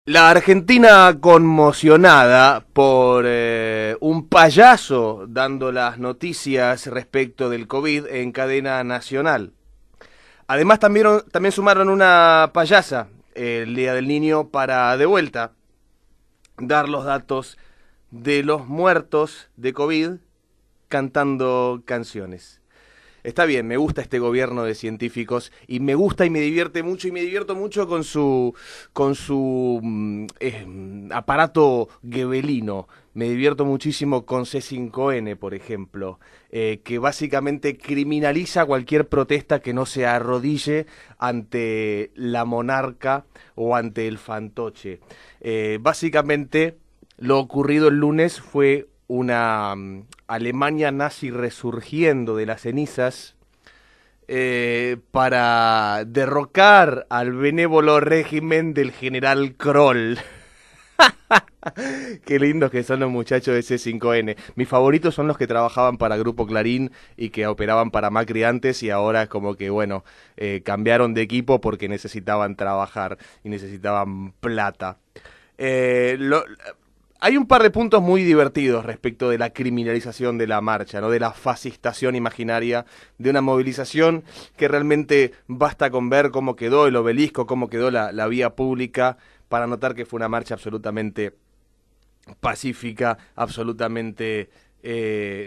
La Argentina conmocionada por un payaso dando las noticias respecto del COVID en cadena nacional. Además también sumaron una payasa el Día del Niño para de vuelta dar los datos de los muertos de COVID cantando canciones. Está bien, me gusta este gobierno de científicos y me gusta y me divierte mucho y me divierto mucho con su aparato gebelino. Me divierto muchísimo con C5N, por ejemplo, que básicamente criminaliza cualquier protesta que no se arrodille ante la monarca o ante el fantoche. Básicamente, lo ocurrido el lunes fue una Alemania nazi resurgiendo de las cenizas para derrocar al benévolo régimen del general Kroll. Qué lindos que son los muchachos de C5N. Mis favoritos son los que trabajaban para Grupo Clarín y que operaban para Macri antes y ahora es como que, bueno, cambiaron de equipo porque necesitaban trabajar y necesitaban plata. Eh, lo, Hay un par de puntos muy divertidos respecto de la criminalización de la marcha, ¿no? De la fascistación imaginaria, de una movilización que realmente basta con ver cómo quedó el obelisco, cómo quedó la vía pública, para notar que fue una marcha absolutamente pacífica, absolutamente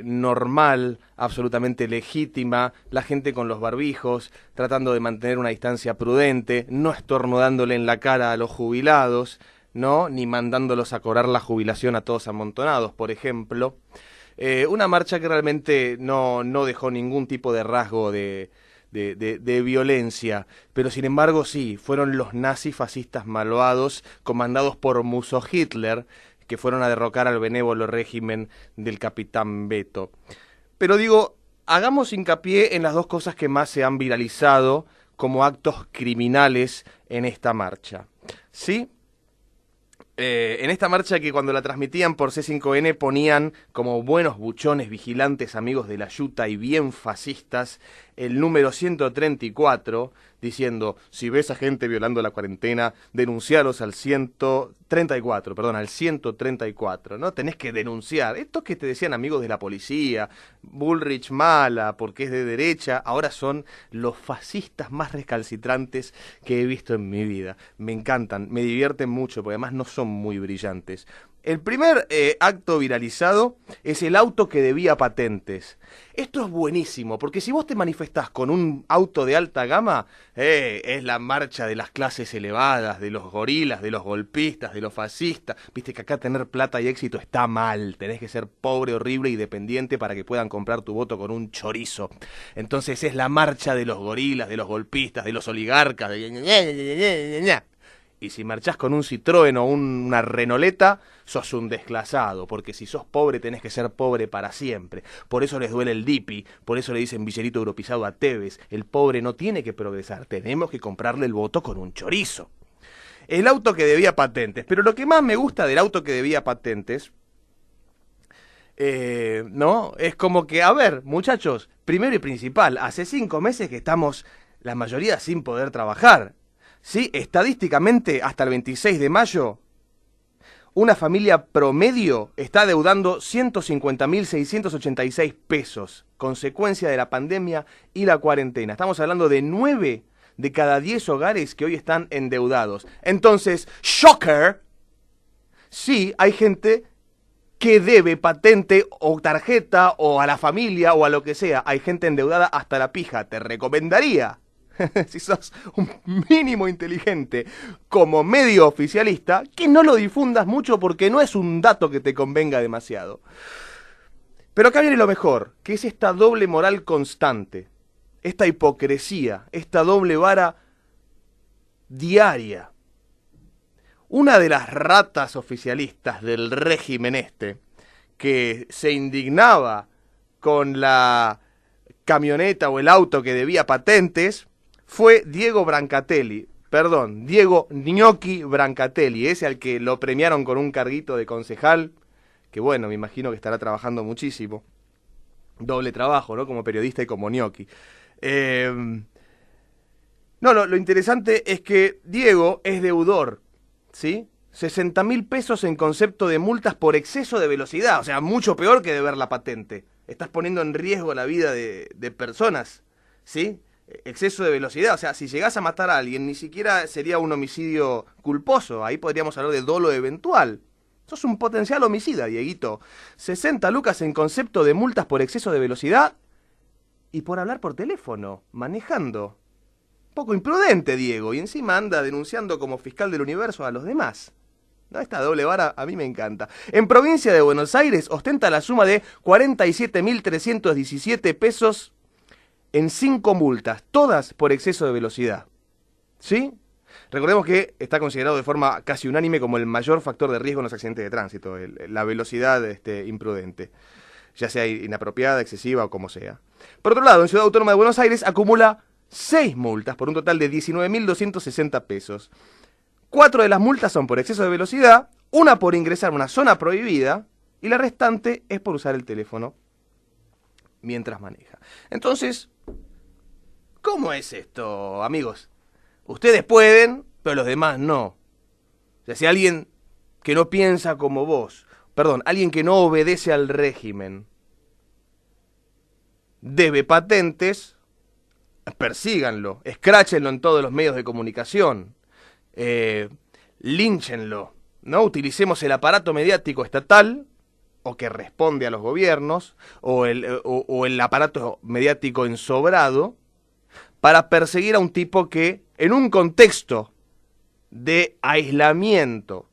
normal, absolutamente legítima, la gente con los barbijos, tratando de mantener una distancia prudente, no estornudándole en la cara a los jubilados, ¿no? Ni mandándolos a cobrar la jubilación a todos amontonados, por ejemplo. Una marcha que realmente no dejó ningún tipo de rasgo de violencia, pero sin embargo sí, fueron los nazis fascistas malvados, comandados por Musso Hitler, que fueron a derrocar al benévolo régimen del capitán Beto. Pero digo, hagamos hincapié en las dos cosas que más se han viralizado como actos criminales en esta marcha. ¿Sí? En esta marcha que cuando la transmitían por C5N ponían como buenos buchones vigilantes amigos de la yuta y bien fascistas el número 134 diciendo: si ves a gente violando la cuarentena, denuncialos al 134, perdón, al 134, ¿no? Tenés que denunciar. Estos que te decían amigos de la policía, Bullrich mala porque es de derecha, ahora son los fascistas más recalcitrantes que he visto en mi vida. Me encantan, me divierten mucho, porque además no son muy brillantes. El primer acto viralizado es el auto que debía patentes. Esto es buenísimo, porque si vos te manifestás con un auto de alta gama, es la marcha de las clases elevadas, de los gorilas, de los golpistas, de los fascistas. Viste que acá tener plata y éxito está mal. Tenés que ser pobre, horrible y dependiente para que puedan comprar tu voto con un chorizo. Entonces es la marcha de los gorilas, de los golpistas, de los oligarcas, de... Y si marchás con un Citroën o una Renoleta, sos un desclasado, porque si sos pobre tenés que ser pobre para siempre. Por eso les duele el DIPI, por eso le dicen villerito europizado a Tevez. El pobre no tiene que progresar, tenemos que comprarle el voto con un chorizo. El auto que debía patentes, pero lo que más me gusta del auto que debía patentes, ¿no? Es como que, a ver, muchachos, primero y principal, hace 5 meses que estamos la mayoría sin poder trabajar. Sí, estadísticamente, hasta el 26 de mayo, una familia promedio está adeudando 150.686 pesos, consecuencia de la pandemia y la cuarentena. Estamos hablando de 9 de cada 10 hogares que hoy están endeudados. Entonces, shocker, sí, hay gente que debe patente o tarjeta o a la familia o a lo que sea. Hay gente endeudada hasta la pija. Te recomendaría, si sos un mínimo inteligente como medio oficialista, que no lo difundas mucho porque no es un dato que te convenga demasiado. Pero acá viene lo mejor, que es esta doble moral constante, esta hipocresía, esta doble vara diaria. Una de las ratas oficialistas del régimen que se indignaba con la camioneta o el auto que debía patentes, fue Diego Brancatelli, Diego Gnocchi Brancatelli, ese al que lo premiaron con un carguito de concejal, que bueno, me imagino que estará trabajando muchísimo. Doble trabajo, ¿no? Como periodista y como Gnocchi. Lo interesante es que Diego es deudor, ¿sí? 60.000 pesos en concepto de multas por exceso de velocidad. O sea, mucho peor que deber la patente. Estás poniendo en riesgo la vida de personas, ¿sí? Exceso de velocidad. O sea, si llegás a matar a alguien, ni siquiera sería un homicidio culposo. Ahí podríamos hablar de dolo eventual. Sos un potencial homicida, Dieguito. 60 lucas en concepto de multas por exceso de velocidad y por hablar por teléfono, manejando. Poco imprudente, Diego, y encima anda denunciando como fiscal del universo a los demás. ¿No? Esta doble vara a mí me encanta. En provincia de Buenos Aires ostenta la suma de 47.317 pesos en 5 multas, todas por exceso de velocidad. ¿Sí? Recordemos que está considerado de forma casi unánime como el mayor factor de riesgo en los accidentes de tránsito, la velocidad imprudente, ya sea inapropiada, excesiva o como sea. Por otro lado, en Ciudad Autónoma de Buenos Aires acumula 6 multas por un total de 19.260 pesos. 4 de las multas son por exceso de velocidad, una por ingresar a una zona prohibida y la restante es por usar el teléfono mientras maneja. Entonces, ¿cómo es esto, amigos? Ustedes pueden, pero los demás no. O sea, si alguien que no piensa como vos, alguien que no obedece al régimen, debe patentes, persíganlo, escráchenlo en todos los medios de comunicación, línchenlo, ¿no? Utilicemos el aparato mediático estatal, o que responde a los gobiernos, o el aparato mediático ensobrado, para perseguir a un tipo que, en un contexto de aislamiento,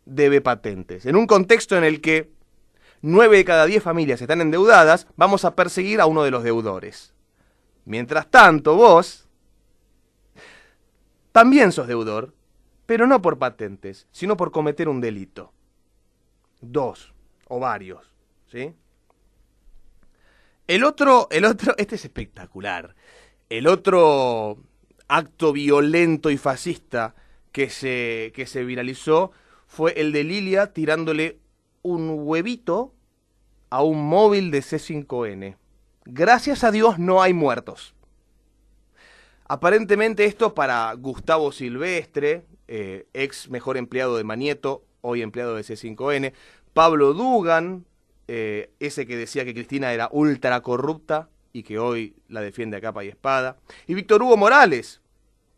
debe patentes. En un contexto en el que 9 de cada 10 familias están endeudadas, vamos a perseguir a uno de los deudores. Mientras tanto, vos también sos deudor, pero no por patentes, sino por cometer un delito. 2 o varios, ¿sí? El otro, este es espectacular. El otro acto violento y fascista que se viralizó fue el de Lilia tirándole un huevito a un móvil de C5N. Gracias a Dios no hay muertos. Aparentemente esto para Gustavo Silvestre, ex mejor empleado de Manieto, hoy empleado de C5N, Pablo Dugan, ese que decía que Cristina era ultra corrupta y que hoy la defiende a capa y espada, y Víctor Hugo Morales,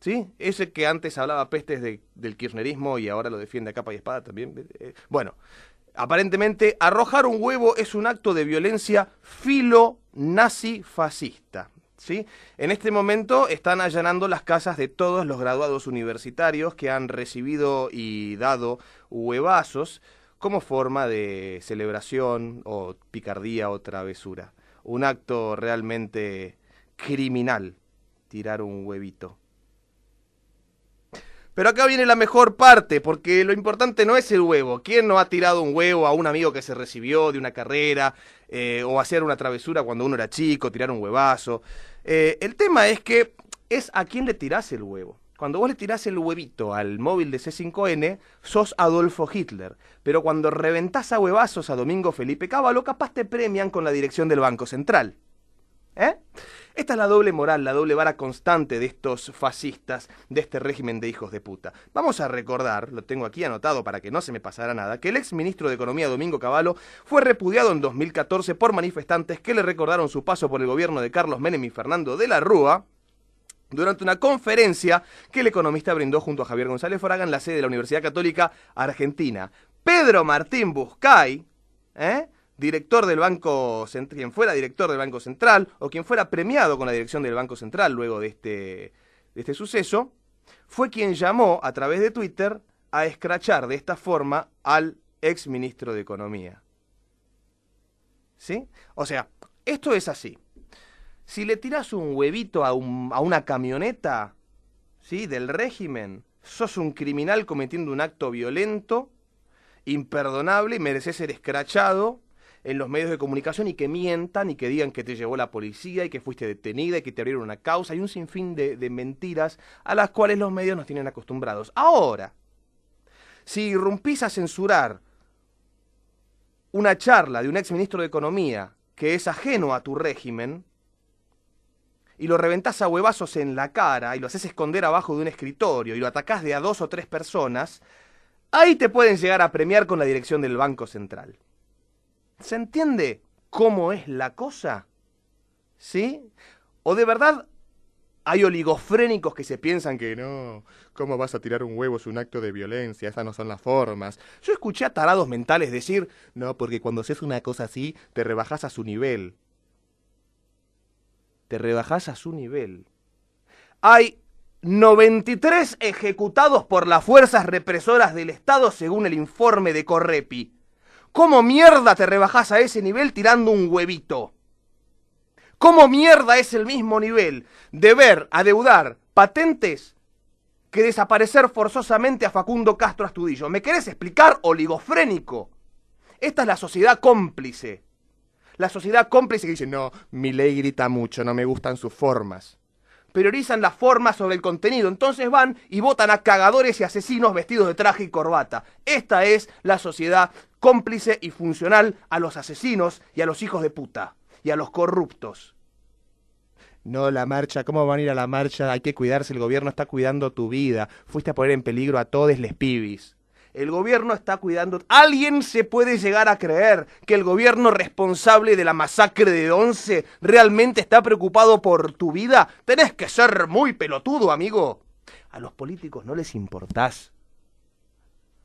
¿sí? Ese que antes hablaba pestes del kirchnerismo y ahora lo defiende a capa y espada también. Bueno, aparentemente arrojar un huevo es un acto de violencia filo-nazi-fascista. ¿Sí? En este momento están allanando las casas de todos los graduados universitarios que han recibido y dado huevazos como forma de celebración o picardía o travesura. Un acto realmente criminal, tirar un huevito. Pero acá viene la mejor parte, porque lo importante no es el huevo. ¿Quién no ha tirado un huevo a un amigo que se recibió de una carrera? O hacer una travesura cuando uno era chico, tirar un huevazo. El tema es que es a quién le tirás el huevo. Cuando vos le tirás el huevito al móvil de C5N, sos Adolfo Hitler. Pero cuando reventás a huevazos a Domingo Felipe Cávallo, capaz te premian con la dirección del Banco Central. Esta es la doble moral, la doble vara constante de estos fascistas, de este régimen de hijos de puta. Vamos a recordar, lo tengo aquí anotado para que no se me pasara nada, que el ex ministro de Economía Domingo Cávallo fue repudiado en 2014 por manifestantes que le recordaron su paso por el gobierno de Carlos Menem y Fernando de la Rúa durante una conferencia que el economista brindó junto a Javier González Fraga en la sede de la Universidad Católica Argentina. Pedro Martín Buscay, director del Banco Central, quien fuera director del Banco Central, o quien fuera premiado con la dirección del Banco Central luego de este suceso, fue quien llamó a través de Twitter a escrachar de esta forma al ex ministro de Economía. ¿Sí? O sea, esto es así. Si le tirás un huevito a una camioneta, ¿sí?, del régimen, sos un criminal cometiendo un acto violento, imperdonable, y mereces ser escrachado en los medios de comunicación y que mientan y que digan que te llevó la policía y que fuiste detenida y que te abrieron una causa y un sinfín de mentiras a las cuales los medios nos tienen acostumbrados. Ahora, si irrumpís a censurar una charla de un ex ministro de Economía que es ajeno a tu régimen, y lo reventás a huevazos en la cara y lo haces esconder abajo de un escritorio y lo atacás de a 2 o 3 personas, ahí te pueden llegar a premiar con la dirección del Banco Central. ¿Se entiende cómo es la cosa? ¿Sí? ¿O de verdad hay oligofrénicos que se piensan que no, ¿cómo vas a tirar un huevo? Es un acto de violencia, esas no son las formas? Yo escuché a tarados mentales decir, no, porque cuando haces una cosa así, te rebajás a su nivel. Te rebajás a su nivel. Hay 93 ejecutados por las fuerzas represoras del Estado según el informe de Correpi. ¿Cómo mierda te rebajás a ese nivel tirando un huevito? ¿Cómo mierda es el mismo nivel de ver adeudar patentes que desaparecer forzosamente a Facundo Castro Astudillo? ¿Me querés explicar, oligofrénico? Esta es la sociedad cómplice. La sociedad cómplice que dice, no, Milei grita mucho, no me gustan sus formas. Priorizan las formas sobre el contenido, entonces van y votan a cagadores y asesinos vestidos de traje y corbata. Esta es la sociedad cómplice y funcional a los asesinos y a los hijos de puta y a los corruptos. No, la marcha, ¿cómo van a ir a la marcha? Hay que cuidarse, el gobierno está cuidando tu vida. Fuiste a poner en peligro a todos les pibis. El gobierno está cuidando... ¿Alguien se puede llegar a creer que el gobierno responsable de la masacre de 11 realmente está preocupado por tu vida? Tenés que ser muy pelotudo, amigo. A los políticos no les importás.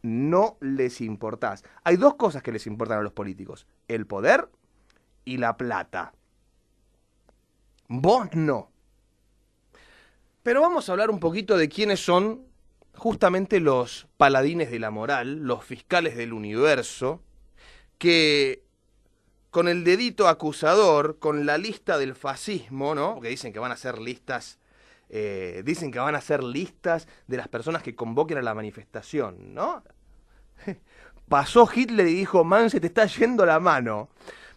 No les importás. Hay dos cosas que les importan a los políticos. El poder y la plata. Vos no. Pero vamos a hablar un poquito de quiénes son justamente los paladines de la moral, los fiscales del universo, que con el dedito acusador, con la lista del fascismo, ¿no? Porque dicen que van a ser listas, de las personas que convoquen a la manifestación, ¿no? Pasó Hitler y dijo, man, se te está yendo la mano.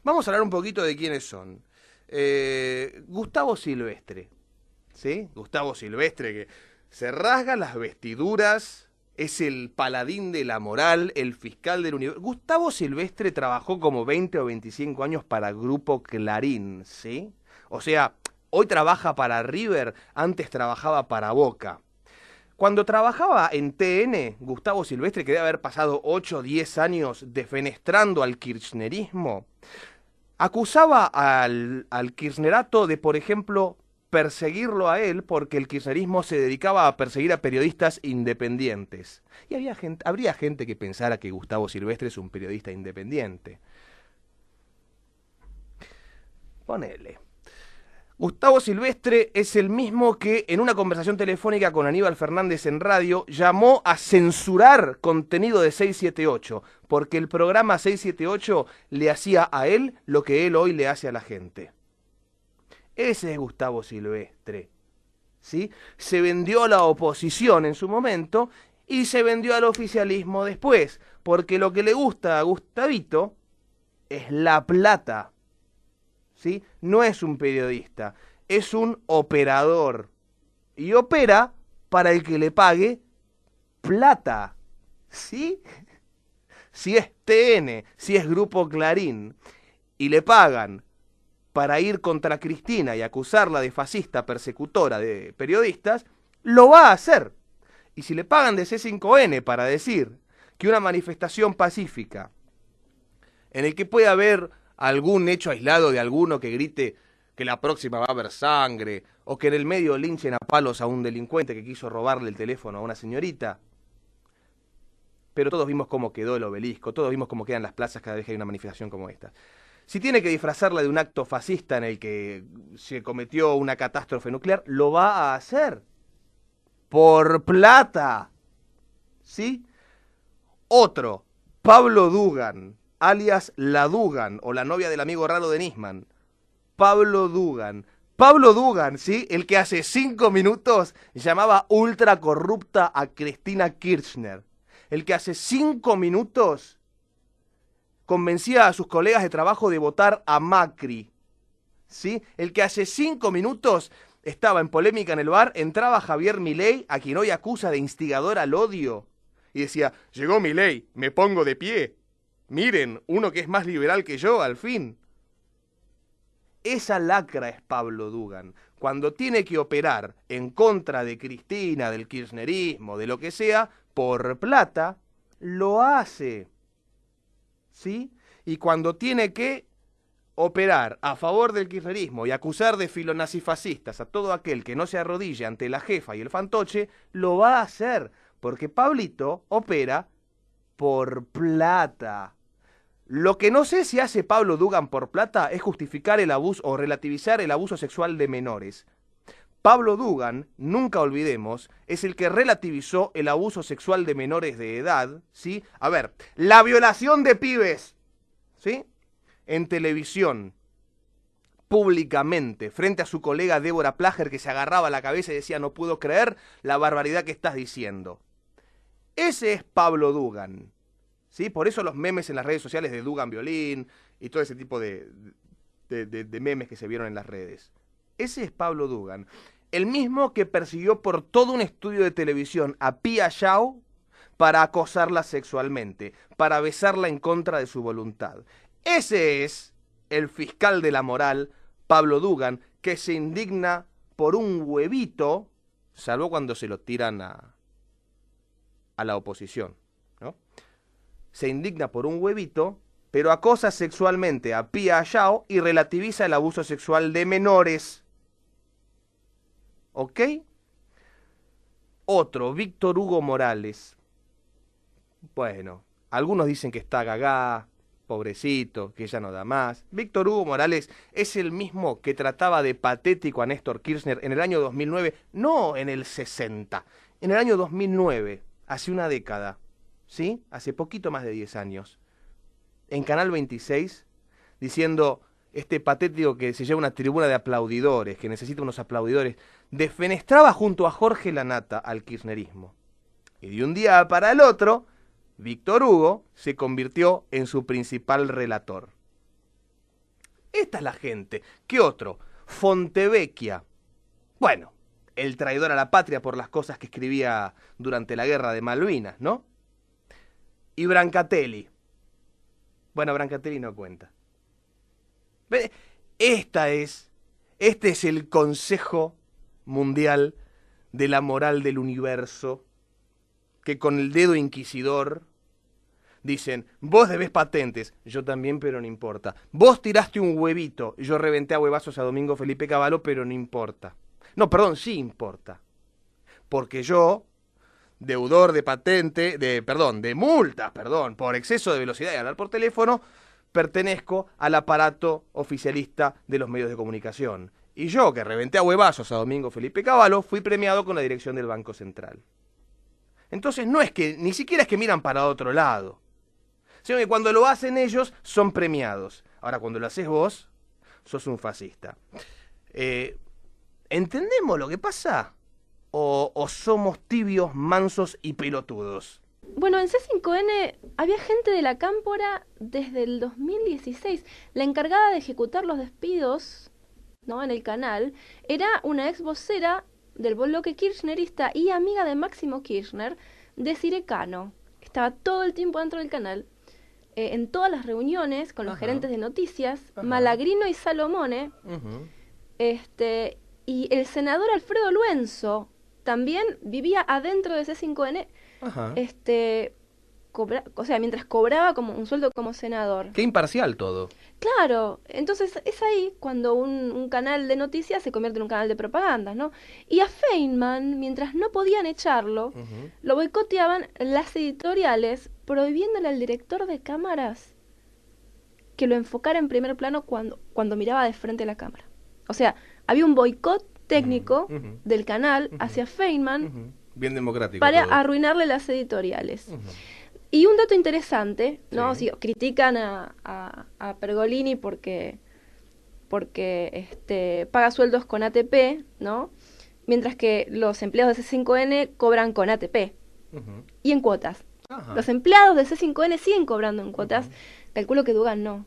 Vamos a hablar un poquito de quiénes son. Gustavo Silvestre, ¿sí? Gustavo Silvestre, que se rasga las vestiduras, es el paladín de la moral, el fiscal del universo. Gustavo Silvestre trabajó como 20 o 25 años para Grupo Clarín, ¿sí? O sea, hoy trabaja para River, antes trabajaba para Boca. Cuando trabajaba en TN, Gustavo Silvestre, que debe haber pasado 8 o 10 años defenestrando al kirchnerismo, acusaba al kirchnerato de, por ejemplo, perseguirlo a él porque el kirchnerismo se dedicaba a perseguir a periodistas independientes. Y habría gente que pensara que Gustavo Silvestre es un periodista independiente. Ponele. Gustavo Silvestre es el mismo que en una conversación telefónica con Aníbal Fernández en radio llamó a censurar contenido de 678, porque el programa 678 le hacía a él lo que él hoy le hace a la gente. Ese es Gustavo Silvestre, ¿sí? Se vendió a la oposición en su momento y se vendió al oficialismo después, porque lo que le gusta a Gustavito es la plata. ¿Sí? No es un periodista, es un operador. Y opera para el que le pague plata. ¿Sí? Si es TN, si es Grupo Clarín, y le pagan para ir contra Cristina y acusarla de fascista persecutora de periodistas, lo va a hacer. Y si le pagan de C5N para decir que una manifestación pacífica en el que puede haber algún hecho aislado de alguno que grite que la próxima va a haber sangre, o que en el medio linchen a palos a un delincuente que quiso robarle el teléfono a una señorita. Pero todos vimos cómo quedó el Obelisco, todos vimos cómo quedan las plazas cada vez que hay una manifestación como esta. Si tiene que disfrazarla de un acto fascista en el que se cometió una catástrofe nuclear, lo va a hacer. Por plata. ¿Sí? Otro, Pablo Dugan, alias La Dugan, o la novia del amigo raro de Nisman. Pablo Dugan. Pablo Dugan, ¿sí? El que hace 5 minutos llamaba ultra corrupta a Cristina Kirchner. El que hace 5 minutos convencía a sus colegas de trabajo de votar a Macri. ¿Sí? El que hace 5 minutos estaba en polémica en el bar, entraba Javier Milei, a quien hoy acusa de instigador al odio, y decía, llegó Milei, me pongo de pie. Miren, uno que es más liberal que yo, al fin. Esa lacra es Pablo Dugan. Cuando tiene que operar en contra de Cristina, del kirchnerismo, de lo que sea, por plata, lo hace. ¿Sí? Y cuando tiene que operar a favor del kirchnerismo y acusar de filonazifascistas a todo aquel que no se arrodille ante la jefa y el fantoche, lo va a hacer, porque Pablito opera por plata. Lo que no sé si hace Pablo Dugan por plata es justificar el abuso o relativizar el abuso sexual de menores. Pablo Dugan, nunca olvidemos, es el que relativizó el abuso sexual de menores de edad, ¿sí? A ver, la violación de pibes, ¿sí? En televisión, públicamente, frente a su colega Débora Plager, que se agarraba la cabeza y decía, no puedo creer la barbaridad que estás diciendo. Ese es Pablo Dugan, ¿sí? Por eso los memes en las redes sociales de Dugan Violín y todo ese tipo de memes que se vieron en las redes. Ese es Pablo Dugan, el mismo que persiguió por todo un estudio de televisión a Pia Yao para acosarla sexualmente, para besarla en contra de su voluntad. Ese es el fiscal de la moral, Pablo Dugan, que se indigna por un huevito, salvo cuando se lo tiran a la oposición, ¿no? Se indigna por un huevito, pero acosa sexualmente a Pia Yao y relativiza el abuso sexual de menores. ¿Ok? Otro, Víctor Hugo Morales. Bueno, algunos dicen que está gagá, pobrecito, que ya no da más. Víctor Hugo Morales es el mismo que trataba de patético a Néstor Kirchner en el año 2009, no en el 60, en el año 2009, hace una década, ¿sí? Hace poquito más de 10 años. En Canal 26, diciendo, este patético que se lleva una tribuna de aplaudidores, que necesita unos aplaudidores, defenestraba junto a Jorge Lanata al kirchnerismo. Y de un día para el otro, Víctor Hugo se convirtió en su principal relator. Esta es la gente. ¿Qué otro? Fontevecchia. Bueno, el traidor a la patria por las cosas que escribía durante la guerra de Malvinas, ¿no? Y Brancatelli. Bueno, Brancatelli no cuenta. Este es el Consejo Mundial de la Moral del Universo, que con el dedo inquisidor dicen, vos debés patentes, yo también, pero no importa. Vos tiraste un huevito, yo reventé a huevazos a Domingo Felipe Cavallo, pero no importa. No, perdón, sí importa. Porque yo, deudor de patente, de multas, por exceso de velocidad y hablar por teléfono, pertenezco al aparato oficialista de los medios de comunicación. Y yo, que reventé a huevazos a Domingo Felipe Cavallo, fui premiado con la dirección del Banco Central. Entonces no es que, ni siquiera es que miran para otro lado, sino que cuando lo hacen ellos son premiados. Ahora, cuando lo haces vos, sos un fascista. ¿Entendemos lo que pasa? ¿O somos tibios, mansos y pelotudos? Bueno, en C5N había gente de la Cámpora desde el 2016. La encargada de ejecutar los despidos, ¿no?, en el canal era una ex vocera del bloque kirchnerista y amiga de Máximo Kirchner, Desiree Cano. Estaba todo el tiempo dentro del canal, en todas las reuniones con los gerentes de noticias, Malagrino y Salomone, y el senador Alfredo Luenzo también vivía adentro de C5N, o sea, mientras cobraba como un sueldo como senador. Qué imparcial todo. Claro, entonces es ahí cuando un canal de noticias se convierte en un canal de propaganda, ¿no? Y a Feynman, mientras no podían echarlo, lo boicoteaban las editoriales, prohibiéndole al director de cámaras que lo enfocara en primer plano cuando miraba de frente a la cámara. O sea, había un boicot técnico del canal hacia Feynman, bien democrático para todo. Arruinarle las editoriales. Y un dato interesante, ¿no? Sí. Si critican a Pergolini porque paga sueldos con ATP, ¿no? Mientras que los empleados de C5N cobran con ATP y en cuotas. Los empleados de C5N siguen cobrando en cuotas. Calculo que Dugan no.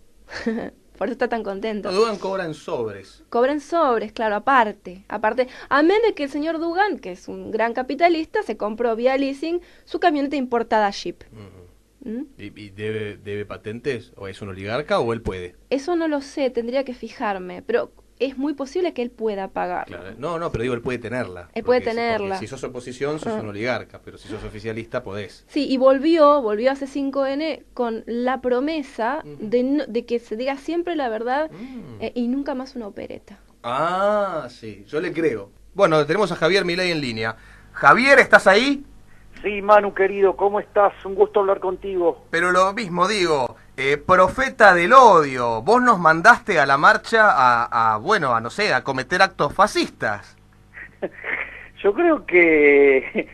Por eso está tan contento. No, Dugan cobra en sobres. Cobra en sobres, claro, aparte. A menos de que el señor Dugan, que es un gran capitalista, se compró vía leasing su camioneta importada Jeep. ¿Mm? ¿Y debe patentes? ¿O es un oligarca o él puede? Eso no lo sé, tendría que fijarme, pero es muy posible que él pueda pagarlo. Claro. No, pero digo, él puede tenerla. Él puede Porque tenerla. si sos oposición, sos Ah. un oligarca, pero si sos oficialista, podés. Sí, y volvió a C5N con la promesa de que se diga siempre la verdad y nunca más una opereta. Ah, sí, yo le creo. Bueno, tenemos a Javier Milei en línea. Javier, ¿estás ahí? Sí, Manu, querido, ¿cómo estás? Un gusto hablar contigo. Pero lo mismo digo, profeta del odio, vos nos mandaste a la marcha no sé, a cometer actos fascistas. Yo creo que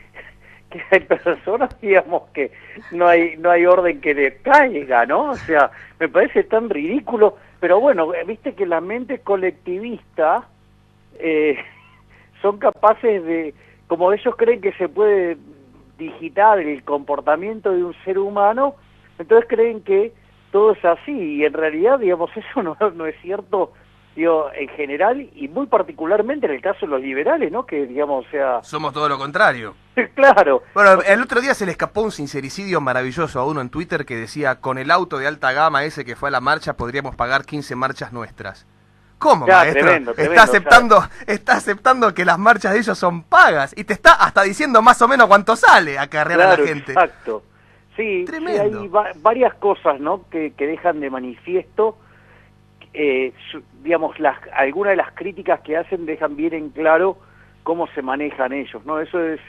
hay personas, digamos, que no hay orden que le caiga, ¿no? O sea, me parece tan ridículo, pero bueno, viste que la mente colectivista son capaces de, como ellos creen que se puede digitar el comportamiento de un ser humano, entonces creen que todo es así, y en realidad, digamos, eso no es cierto, digo, en general, y muy particularmente en el caso de los liberales, ¿no? Que, digamos, o sea... Somos todo lo contrario. Claro. Bueno, el otro día se le escapó un sincericidio maravilloso a uno en Twitter que decía, con el auto de alta gama ese que fue a la marcha podríamos pagar 15 marchas nuestras. ¿Cómo, Ya, maestro? tremendo, Está aceptando que las marchas de ellos son pagas y te está hasta diciendo más o menos cuánto sale acarrear a la gente. Exacto. Sí, Tremendo. hay varias cosas, ¿no? que dejan de manifiesto, digamos, algunas de las críticas que hacen dejan bien en claro cómo se manejan ellos, ¿no? Eso es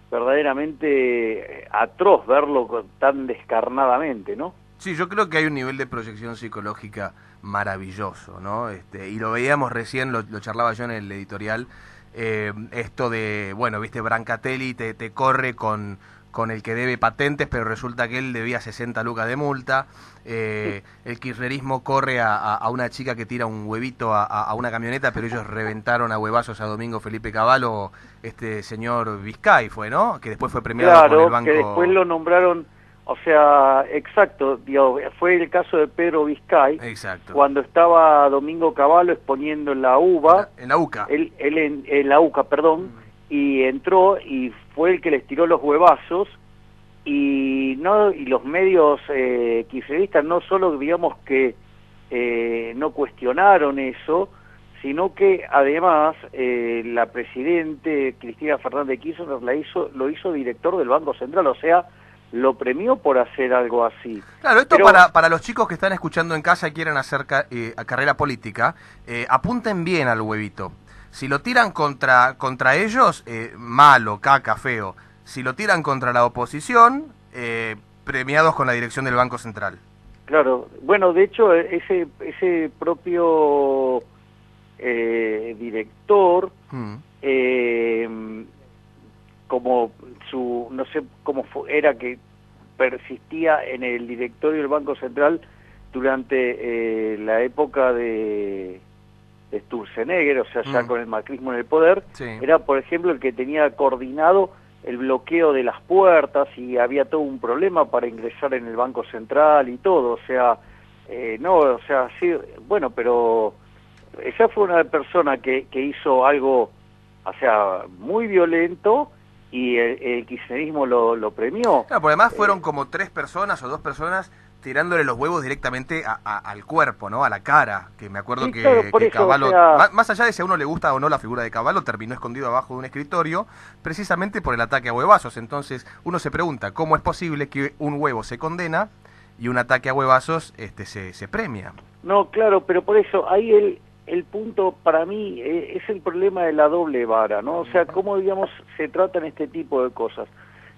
verdaderamente atroz verlo tan descarnadamente, ¿no? Sí, yo creo que hay un nivel de proyección psicológica maravilloso, ¿no? Y lo veíamos recién, lo charlaba yo en el editorial, esto de, bueno, viste, Brancatelli te corre con el que debe patentes, pero resulta que él debía 60 lucas de multa. El kirchnerismo corre a una chica que tira un huevito a una camioneta, pero ellos reventaron a huevazos a Domingo Felipe Cavallo, este señor Vizcay fue, ¿no? Que después fue premiado por el banco. Que después lo nombraron, o sea, exacto, digo, fue el caso de Pedro Vizcay. Exacto. Cuando estaba Domingo Cavallo exponiendo en la UBA. En la UCA. Él en la UCA, perdón, y entró y fue el que les tiró los huevazos. Y los medios kirchneristas no solo, digamos, que no cuestionaron eso, sino que además la presidente Cristina Fernández de Kirchner lo hizo director del Banco Central, o sea, lo premió por hacer algo así. Claro, esto pero, para los chicos que están escuchando en casa y quieren hacer carrera política, apunten bien al huevito. Si lo tiran contra ellos, malo, caca, feo. Si lo tiran contra la oposición, premiados con la dirección del Banco Central. Claro, bueno, de hecho, ese propio director, como no sé cómo era que persistía en el directorio del Banco Central durante la época de Sturzenegger, o sea, ya con el macrismo en el poder, sí. Era, por ejemplo, el que tenía coordinado el bloqueo de las puertas y había todo un problema para ingresar en el Banco Central y todo, o sea, sí, bueno, pero esa fue una persona que hizo algo, o sea, muy violento y el kirchnerismo lo premió. Claro, porque además fueron como 3 personas o 2 personas tirándole los huevos directamente al cuerpo, ¿no? A la cara, que me acuerdo sí, claro, que Cavallo, o sea... más allá de si a uno le gusta o no la figura de Cavallo, terminó escondido abajo de un escritorio, precisamente por el ataque a huevazos. Entonces, uno se pregunta, ¿cómo es posible que un huevo se condena y un ataque a huevazos se premia? No, claro, pero por eso, ahí el punto para mí es el problema de la doble vara, ¿no? O sea, cómo, digamos, se tratan este tipo de cosas.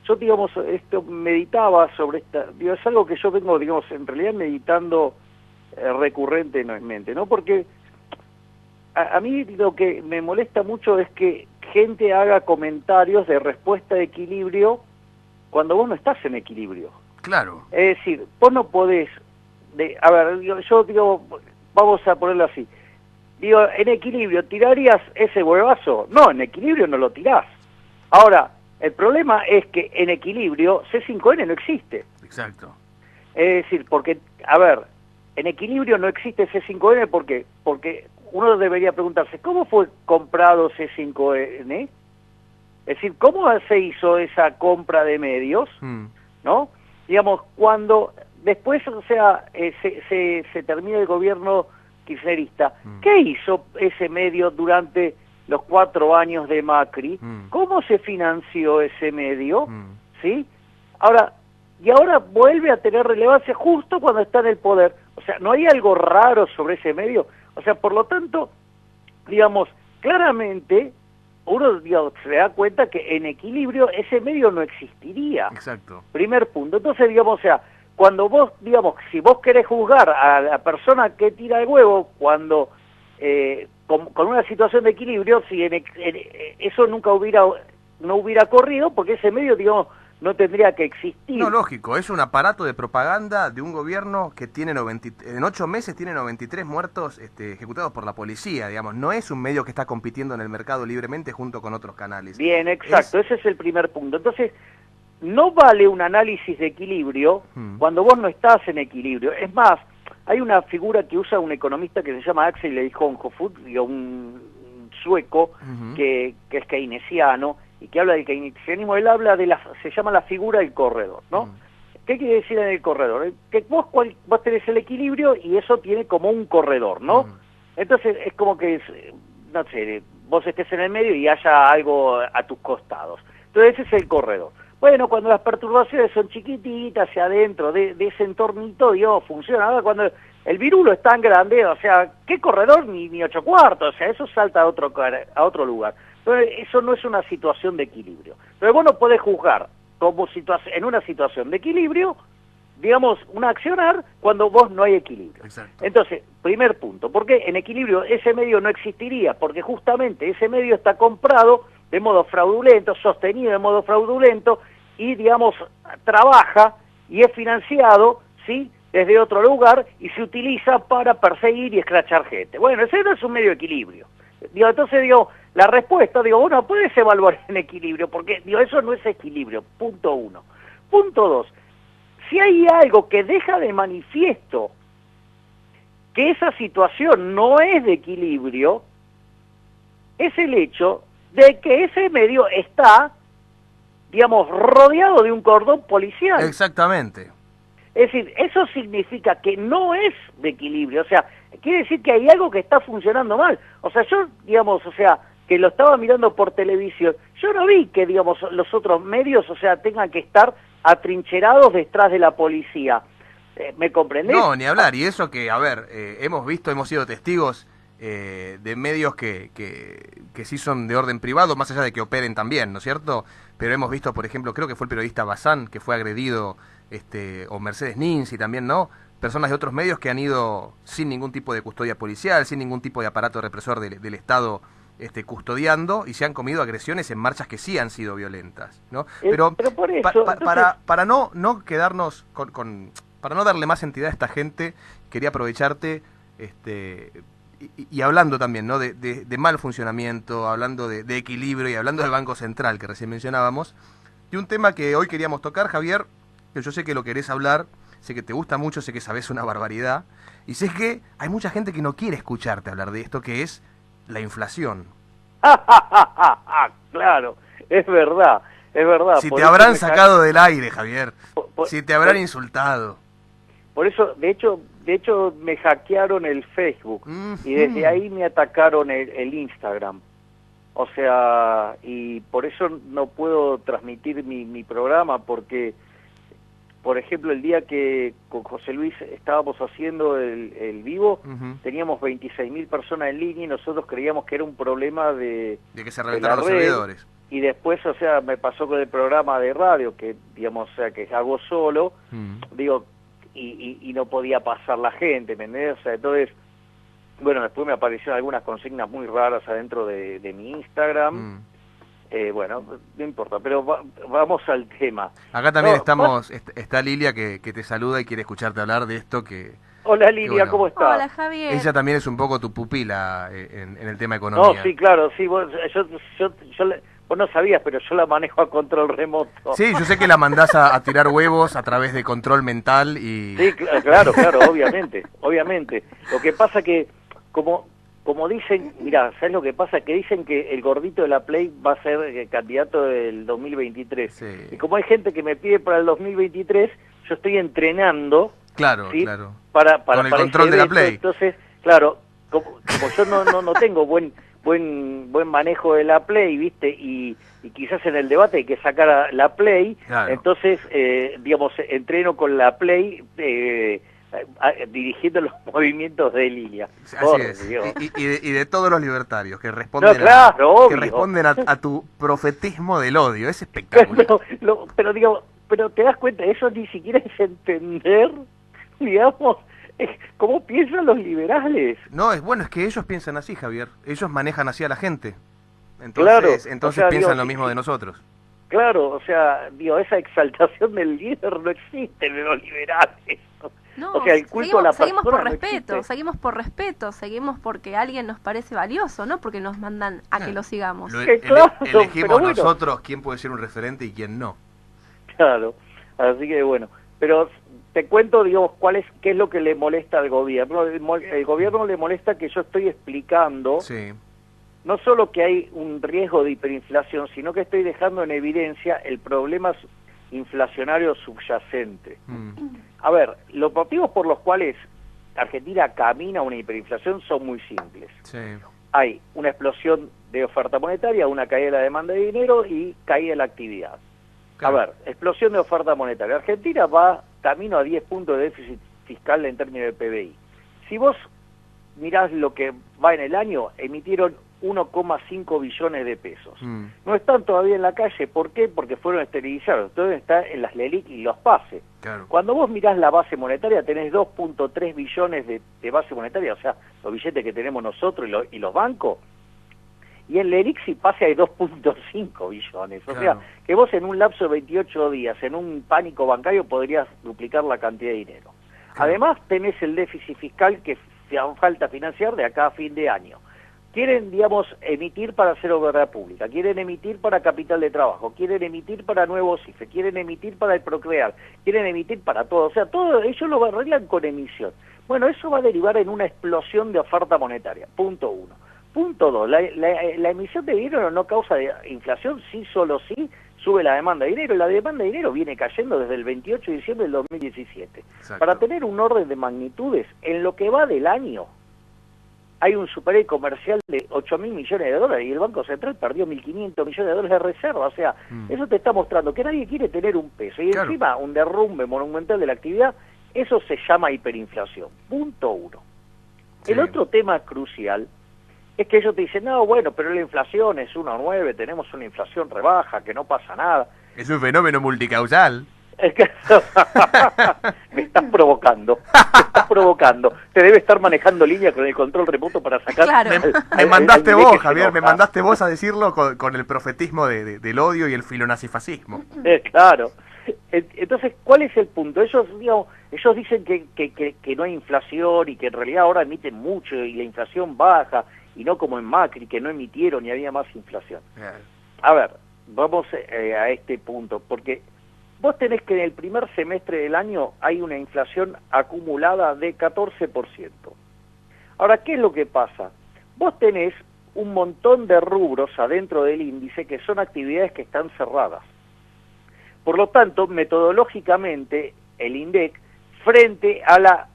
Yo, digamos, meditaba sobre es algo que yo vengo, digamos, en realidad meditando recurrentemente, ¿no? Porque a mí lo que me molesta mucho es que gente haga comentarios de respuesta de equilibrio cuando vos no estás en equilibrio. Claro. Es decir, vos no podés, a ver, yo digo, vamos a ponerlo así, digo, en equilibrio, ¿tirarías ese huevazo? No, en equilibrio no lo tirás. Ahora, el problema es que en equilibrio C5N no existe. Exacto. Es decir, porque, a ver, en equilibrio no existe C5N porque uno debería preguntarse, ¿cómo fue comprado C5N? Es decir, ¿cómo se hizo esa compra de medios? ¿No? digamos, cuando después, o sea, se termina el gobierno kirchnerista, ¿qué hizo ese medio durante los 4 años de Macri? ¿Cómo se financió ese medio? ¿Sí? Ahora vuelve a tener relevancia justo cuando está en el poder. O sea, ¿no hay algo raro sobre ese medio? O sea, por lo tanto, digamos, claramente uno, digamos, se da cuenta que en equilibrio ese medio no existiría. Exacto. Primer punto. Entonces, digamos, o sea, cuando vos, digamos, si vos querés juzgar a la persona que tira el huevo, cuando con una situación de equilibrio, si eso nunca no hubiera corrido, porque ese medio, digamos, no tendría que existir. No, lógico, es un aparato de propaganda de un gobierno que tiene en 8 meses tiene 93 muertos ejecutados por la policía, digamos. No es un medio que está compitiendo en el mercado libremente junto con otros canales. Bien, exacto, ese es el primer punto. Entonces, no vale un análisis de equilibrio cuando vos no estás en equilibrio. Es más, hay una figura que usa un economista que se llama Axel Eichhorn-Hofut, un sueco que es keynesiano, y que habla del keynesianismo. Él habla se llama la figura del corredor, ¿no? ¿Qué quiere decir en el corredor? Que vos tenés el equilibrio y eso tiene como un corredor, ¿no? Entonces es como que, no sé, vos estés en el medio y haya algo a tus costados. Entonces ese es el corredor. Bueno, cuando las perturbaciones son chiquititas hacia adentro de ese entornito, Dios, funciona. Ahora cuando el virulo es tan grande, o sea, ¿qué corredor? Ni 8 cuartos, o sea, eso salta a otro lugar. Entonces, eso no es una situación de equilibrio. Pero vos no podés juzgar como en una situación de equilibrio, digamos, un accionar cuando vos no hay equilibrio. Exacto. Entonces, primer punto, ¿por qué en equilibrio ese medio no existiría? Porque justamente ese medio está comprado de modo fraudulento, sostenido de modo fraudulento, y, digamos, trabaja y es financiado, ¿sí?, desde otro lugar, y se utiliza para perseguir y escrachar gente. Bueno, ese no es un medio de equilibrio. Entonces, la respuesta, uno puede evaluar en equilibrio, porque, eso no es equilibrio, punto 1. Punto 2, si hay algo que deja de manifiesto que esa situación no es de equilibrio, es el hecho de que ese medio está, digamos, rodeado de un cordón policial. Exactamente. Es decir, eso significa que no es de equilibrio, o sea, quiere decir que hay algo que está funcionando mal. O sea, yo, digamos, o sea, que lo estaba mirando por televisión, yo no vi que, digamos, los otros medios, o sea, tengan que estar atrincherados detrás de la policía. ¿Me comprendés? No, ni hablar, y eso que, a ver, hemos sido testigos de medios que sí son de orden privado, más allá de que operen también, ¿no es cierto? Pero hemos visto, por ejemplo, creo que fue el periodista Bazán, que fue agredido, o Mercedes Ninzi también, ¿no? Personas de otros medios que han ido sin ningún tipo de custodia policial, sin ningún tipo de aparato represor del Estado custodiando, y se han comido agresiones en marchas que sí han sido violentas, ¿no? Pero por eso, para no quedarnos para no darle más entidad a esta gente, quería aprovecharte y hablando también, ¿no?, de mal funcionamiento, hablando de equilibrio y hablando del Banco Central que recién mencionábamos, y un tema que hoy queríamos tocar, Javier, que yo sé que lo querés hablar, sé que te gusta mucho, sé que sabés una barbaridad, y sé que hay mucha gente que no quiere escucharte hablar de esto, que es la inflación. Claro, es verdad, es verdad. Si te habrán sacado del aire, Javier, si te habrán insultado. Por eso, de hecho me hackearon el Facebook, y desde ahí me atacaron el Instagram. O sea, y por eso no puedo transmitir mi programa, porque, por ejemplo, el día que con José Luis estábamos haciendo el vivo, teníamos 26.000 personas en línea y nosotros creíamos que era un problema de que se reventaron los servidores. Y después, o sea, me pasó con el programa de radio, que, digamos, o sea, que hago solo, y no podía pasar la gente, ¿me entendés? O sea, entonces, bueno, después me aparecieron algunas consignas muy raras adentro de mi Instagram. Bueno, no importa, pero vamos al tema. Acá también está Lilia que te saluda y quiere escucharte hablar de esto que... Hola Lilia, bueno, ¿cómo estás? Hola Javier. Ella también es un poco tu pupila en el tema económico. No, sí, claro, sí, vos no sabías, pero yo la manejo a control remoto. Sí, yo sé que la mandás a tirar huevos a través de control mental y... Sí, claro, obviamente. Lo que pasa que, como dicen, mirá, ¿sabes lo que pasa? Que dicen que el gordito de la Play va a ser candidato del 2023. Sí. Y como hay gente que me pide para el 2023, yo estoy entrenando, Claro, ¿sí? claro. Para Con el ese control de la evento. Play. Entonces, claro, como yo no tengo buen manejo de la Play, ¿viste? Y quizás en el debate hay que sacar a la Play, Claro. entonces, digamos, entreno con la Play dirigiendo los movimientos de línea. Así es. Dios. Y de todos los libertarios que responden, claro, obvio. que responden a tu profetismo del odio. Es espectacular. Pero digo, pero te das cuenta, eso ni siquiera es entender, digamos, cómo piensan los liberales. No, es que ellos piensan así, Javier. Ellos manejan así a la gente. Claro, Entonces o sea, piensan digo, lo mismo de nosotros. Claro, o sea, digo, esa exaltación del líder no existe en los liberales. No, o sea, el culto a la seguimos por persona no respeto, existe. seguimos porque alguien nos parece valioso, no porque nos mandan a que lo sigamos. Claro, Elegimos pero bueno. nosotros quién puede ser un referente y quién no. Claro, así que bueno, pero te cuento, digamos, qué es lo que le molesta al gobierno. El gobierno le molesta que yo estoy explicando Sí. no solo que hay un riesgo de hiperinflación, sino que estoy dejando en evidencia el problema inflacionario subyacente. A ver, los motivos por los cuales Argentina camina a una hiperinflación son muy simples. Sí. Hay una explosión de oferta monetaria, una caída de la demanda de dinero y caída de la actividad. Claro. A ver, explosión de oferta monetaria. Argentina va camino a 10 puntos de déficit fiscal en términos de PBI. Si vos mirás lo que va en el año, emitieron 1,5 billones de pesos. No están todavía en la calle, ¿por qué? Porque fueron esterilizados. Todo está en las LELIQ y los PASE. Claro. Cuando vos mirás la base monetaria, tenés 2,3 billones de base monetaria, o sea, los billetes que tenemos nosotros y los bancos. Y en LELIQ y PASE hay 2,5 billones. O Claro. sea, que vos en un lapso de 28 días, en un pánico bancario, podrías duplicar la cantidad de dinero. Claro. Además, tenés el déficit fiscal que falta financiar de acá a fin de año. Quieren, digamos, emitir para hacer obra pública, quieren emitir para capital de trabajo, quieren emitir para nuevos IFE, quieren emitir para el Procrear, quieren emitir para todo. O sea, todo ellos lo arreglan con emisión. Bueno, eso va a derivar en una explosión de oferta monetaria, punto uno. Punto dos, la emisión de dinero no causa inflación, sí, solo sí, sube la demanda de dinero, y la demanda de dinero viene cayendo desde el 28 de diciembre del 2017. Exacto. Para tener un orden de magnitudes, en lo que va del año, hay un superávit comercial de 8.000 millones de dólares y el Banco Central perdió 1.500 millones de dólares de reserva. O sea, eso te está mostrando que nadie quiere tener un peso. Y Claro. encima un derrumbe monumental de la actividad, eso se llama hiperinflación. Punto uno. Sí. El otro tema crucial es que ellos te dicen, no, bueno, pero la inflación es 1,9, tenemos una inflación rebaja, que no pasa nada. Es un fenómeno multicausal. Es que me estás provocando, te debe estar manejando línea con el control remoto para sacar... Claro. Me mandaste al bebé vos, que se Javier, me enoja. mandaste vos a decirlo con el profetismo del odio y el filonazifascismo. Claro. Entonces, ¿cuál es el punto? Ellos dicen que no hay inflación y que en realidad ahora emiten mucho y la inflación baja, y no como en Macri, que no emitieron y había más inflación. A ver, vamos a este punto, porque vos tenés que en el primer semestre del año hay una inflación acumulada de 14%. Ahora, ¿qué es lo que pasa? Vos tenés un montón de rubros adentro del índice que son actividades que están cerradas. Por lo tanto, metodológicamente, el INDEC, frente a la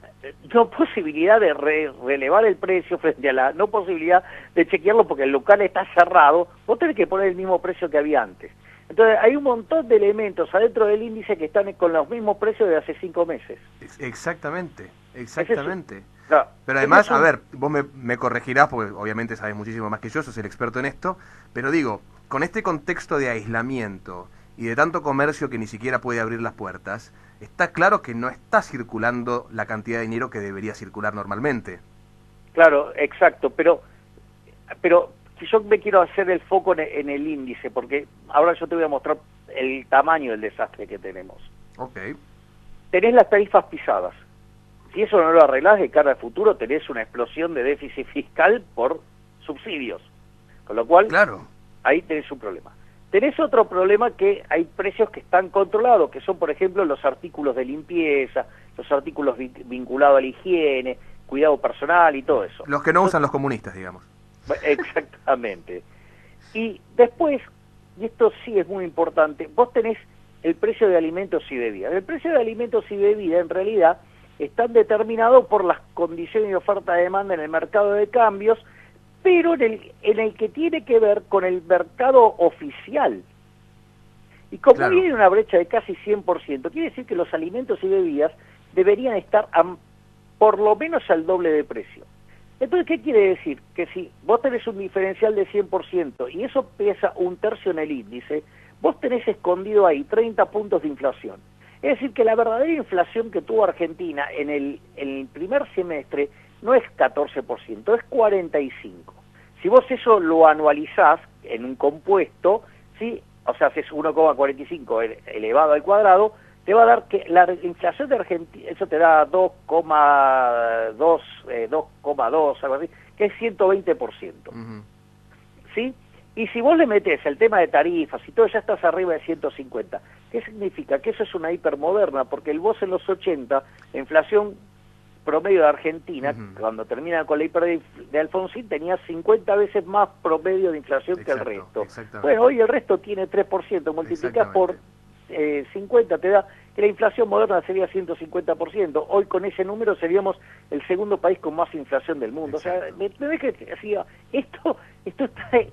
no posibilidad de relevar el precio, frente a la no posibilidad de chequearlo porque el local está cerrado, vos tenés que poner el mismo precio que había antes. Entonces, hay un montón de elementos adentro del índice que están con los mismos precios de hace 5 meses. Exactamente. Claro. Pero además, a ver, vos me corregirás, porque obviamente sabes muchísimo más que yo, sos el experto en esto, pero digo, con este contexto de aislamiento y de tanto comercio que ni siquiera puede abrir las puertas, está claro que no está circulando la cantidad de dinero que debería circular normalmente. Claro, exacto, pero yo me quiero hacer el foco en el índice, porque ahora yo te voy a mostrar el tamaño del desastre que tenemos. Ok. Tenés las tarifas pisadas. Si eso no lo arreglás de cara al futuro, tenés una explosión de déficit fiscal por subsidios. Con lo cual, Claro. ahí tenés un problema. Tenés otro problema, que hay precios que están controlados, que son, por ejemplo, los artículos de limpieza, los artículos vinculados a la higiene, cuidado personal y todo eso. Los que no usan los comunistas, digamos. Exactamente. Y después, y esto sí es muy importante, vos tenés el precio de alimentos y bebidas. El precio de alimentos y bebidas en realidad están determinados por las condiciones de oferta-demanda en el mercado de cambios, pero en el que tiene que ver con el mercado oficial. Y como Claro. viene una brecha de casi 100%, quiere decir que los alimentos y bebidas deberían estar por lo menos al doble de precio. Entonces, ¿qué quiere decir? Que si vos tenés un diferencial de 100% y eso pesa 1/3 en el índice, vos tenés escondido ahí 30 puntos de inflación. Es decir, que la verdadera inflación que tuvo Argentina en el primer semestre no es 14%, es 45%. Si vos eso lo anualizás en un compuesto, ¿sí? O sea, haces 1,45 elevado al cuadrado, te va a dar que la inflación de Argentina, eso te da 2,2, algo así, que es 120%. ¿Sí? Y si vos le metés el tema de tarifas y todo, ya estás arriba de 150. ¿Qué significa? Que eso es una hipermoderna, porque vos en los 80, la inflación promedio de Argentina, cuando termina con la hiper de Alfonsín, tenía 50 veces más promedio de inflación que el resto. Bueno, hoy el resto tiene 3%, multiplicás por 50, te da que la inflación moderna sería 150%. Hoy con ese número seríamos el segundo país con más inflación del mundo. Exacto. O sea, me ves que decía, esto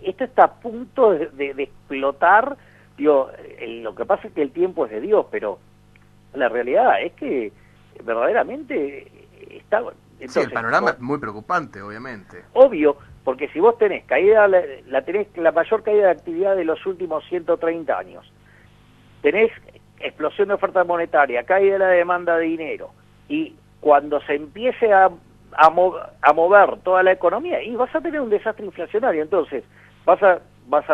está a punto de explotar. Digo, lo que pasa es que el tiempo es de Dios, pero la realidad es que verdaderamente está... Entonces, sí, el panorama es muy preocupante, obviamente. Obvio, porque si vos tenés caída, tenés la mayor caída de actividad de los últimos 130 años, tenés explosión de oferta monetaria, caída de la demanda de dinero, y cuando se empiece a mover toda la economía, y vas a tener un desastre inflacionario. Entonces vas a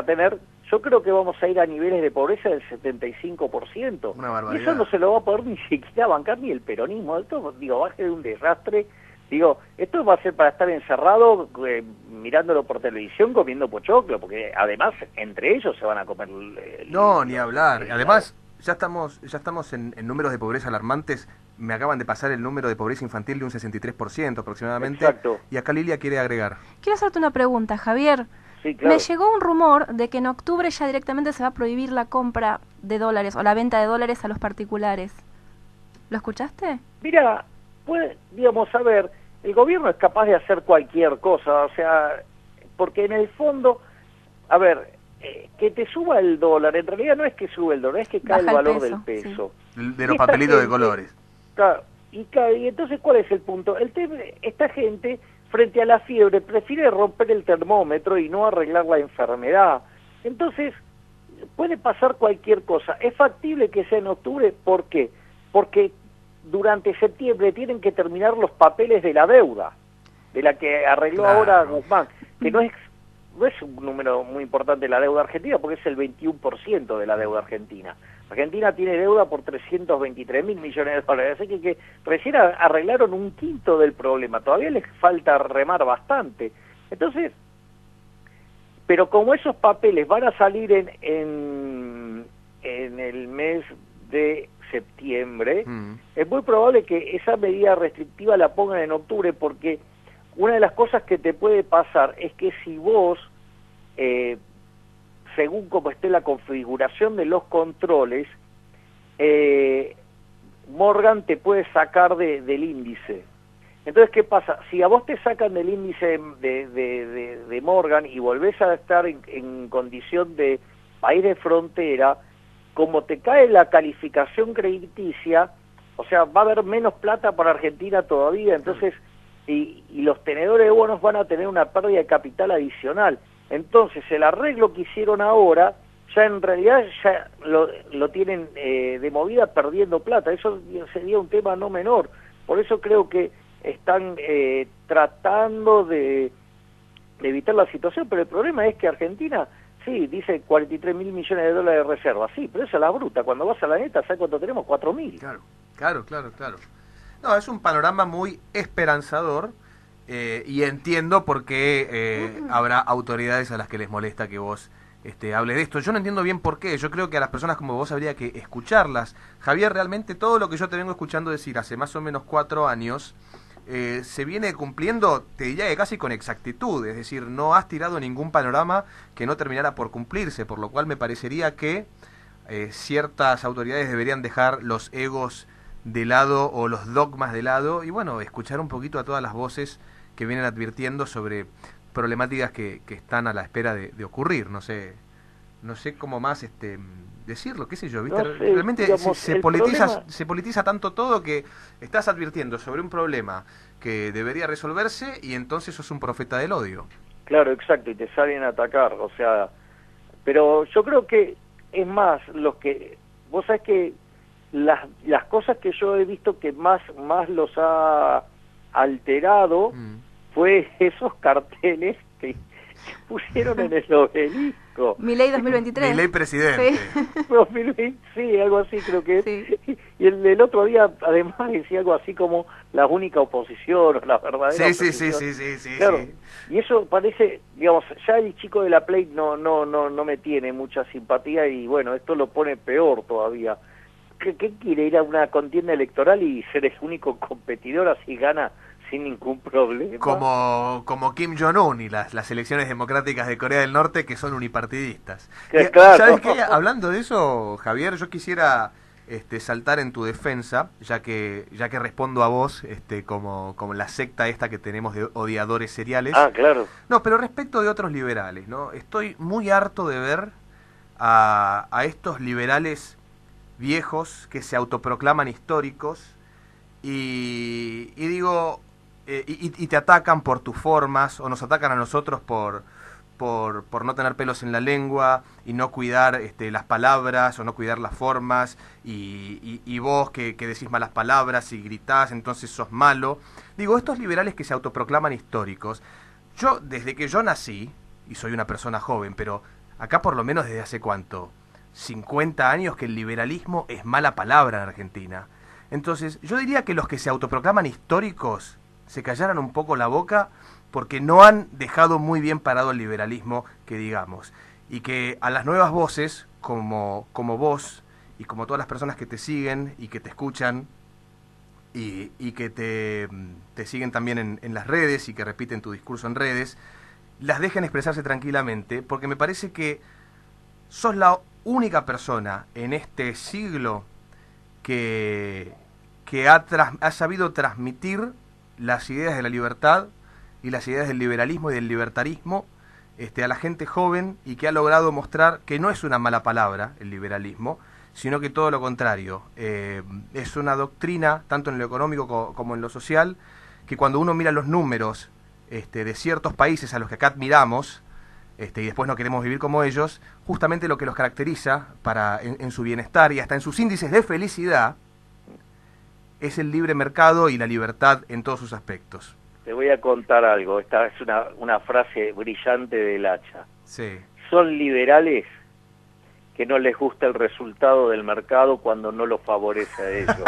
tener, yo creo que vamos a ir a niveles de pobreza del 75%. Una barbaridad. Y eso no se lo va a poder ni siquiera bancar ni el peronismo. Esto, digo, va a ser un desastre. Digo, esto va a ser para estar encerrado, mirándolo por televisión, comiendo pochoclo, porque además entre ellos se van a comer... No, ni hablar. Además, ya estamos en números de pobreza alarmantes. Me acaban de pasar el número de pobreza infantil de un 63% aproximadamente. Exacto. Y acá Lilia quiere agregar. Quiero hacerte una pregunta, Javier. Sí, claro. Me llegó un rumor de que en octubre ya directamente se va a prohibir la compra de dólares o la venta de dólares a los particulares. ¿Lo escuchaste? Mira, digamos, a ver, el gobierno es capaz de hacer cualquier cosa, o sea, porque en el fondo, a ver, que te suba el dólar, en realidad no es que sube el dólar, es que cae el Baja el valor peso, del peso. Sí. De los papelitos de colores. Claro, y entonces, ¿cuál es el punto? Esta gente, frente a la fiebre, prefiere romper el termómetro y no arreglar la enfermedad. Entonces, puede pasar cualquier cosa. ¿Es factible que sea en octubre? ¿Por qué? Porque durante septiembre tienen que terminar los papeles de la deuda, de la que arregló Claro. ahora Guzmán, que no es un número muy importante la deuda argentina, porque es el 21% de la deuda argentina. Argentina tiene deuda por 323.000 millones de dólares, así que recién arreglaron un quinto del problema, todavía les falta remar bastante. Entonces, pero como esos papeles van a salir en el mes de septiembre, es muy probable que esa medida restrictiva la pongan en octubre, porque una de las cosas que te puede pasar es que si vos, según como esté la configuración de los controles, Morgan te puede sacar del índice. Entonces, ¿qué pasa? Si a vos te sacan del índice de Morgan y volvés a estar en condición de país de frontera, como te cae la calificación crediticia, o sea, va a haber menos plata para Argentina todavía, entonces, y los tenedores de bonos van a tener una pérdida de capital adicional. Entonces, el arreglo que hicieron ahora, ya en realidad ya lo tienen de movida perdiendo plata. Eso sería un tema no menor. Por eso creo que están tratando de evitar la situación, pero el problema es que Argentina, sí, dice 43.000 millones de dólares de reserva, sí, pero eso es la bruta. Cuando vas a la neta, ¿sabes cuánto tenemos? 4.000. Claro. No, es un panorama muy esperanzador y entiendo por qué habrá autoridades a las que les molesta que vos hables de esto. Yo no entiendo bien por qué. Yo creo que a las personas como vos habría que escucharlas. Javier, realmente todo lo que yo te vengo escuchando decir hace más o menos 4 años se viene cumpliendo, te diría que casi con exactitud. Es decir, no has tirado ningún panorama que no terminara por cumplirse, por lo cual me parecería que ciertas autoridades deberían dejar los egos de lado o los dogmas de lado y bueno, escuchar un poquito a todas las voces que vienen advirtiendo sobre problemáticas que están a la espera de ocurrir. No sé cómo más decirlo, qué sé yo, ¿viste? No sé, Realmente digamos, se politiza tanto todo que estás advirtiendo sobre un problema que debería resolverse y entonces sos un profeta del odio. Claro, exacto, y te salen a atacar, o sea, pero yo creo que es más, vos sabés que las cosas que yo he visto que más los ha alterado fue esos carteles que pusieron en el Obelisco. Milei 2023. Milei presidente. Sí. Sí, algo así creo que es. Sí. Y el otro día además decía algo así como la única oposición, o la verdadera oposición. Sí. Claro, y eso parece, digamos, ya el chico de la Play no me tiene mucha simpatía y bueno, esto lo pone peor todavía. ¿Qué quiere ir a una contienda electoral y ser el único competidor así gana sin ningún problema? Como Kim Jong-un y las elecciones democráticas de Corea del Norte que son unipartidistas. Claro. ¿Sabes qué? Hablando de eso, Javier, yo quisiera saltar en tu defensa, ya que respondo a vos como la secta esta que tenemos de odiadores seriales. Ah, claro. No, pero respecto de otros liberales, ¿no? Estoy muy harto de ver a estos liberales viejos que se autoproclaman históricos y digo, y te atacan por tus formas, o nos atacan a nosotros por no tener pelos en la lengua y no cuidar las palabras o no cuidar las formas y vos que decís malas palabras y gritás, entonces sos malo. Digo, estos liberales que se autoproclaman históricos, yo desde que yo nací, y soy una persona joven, pero acá por lo menos desde hace cuánto, 50 años que el liberalismo es mala palabra en Argentina. Entonces yo diría que los que se autoproclaman históricos se callaran un poco la boca porque no han dejado muy bien parado el liberalismo, que digamos, y que a las nuevas voces, como vos, y como todas las personas que te siguen y que te escuchan, y que te siguen también en las redes y que repiten tu discurso en redes, las dejen expresarse tranquilamente, porque me parece que sos la única persona en este siglo que ha sabido transmitir las ideas de la libertad y las ideas del liberalismo y del libertarismo a la gente joven y que ha logrado mostrar que no es una mala palabra el liberalismo, sino que todo lo contrario, es una doctrina, tanto en lo económico como en lo social, que cuando uno mira los números de ciertos países a los que acá admiramos, y después no queremos vivir como ellos, justamente lo que los caracteriza en su bienestar y hasta en sus índices de felicidad, es el libre mercado y la libertad en todos sus aspectos. Te voy a contar algo, esta es una frase brillante del Hacha. Sí. Son liberales que no les gusta el resultado del mercado cuando no lo favorece a ellos.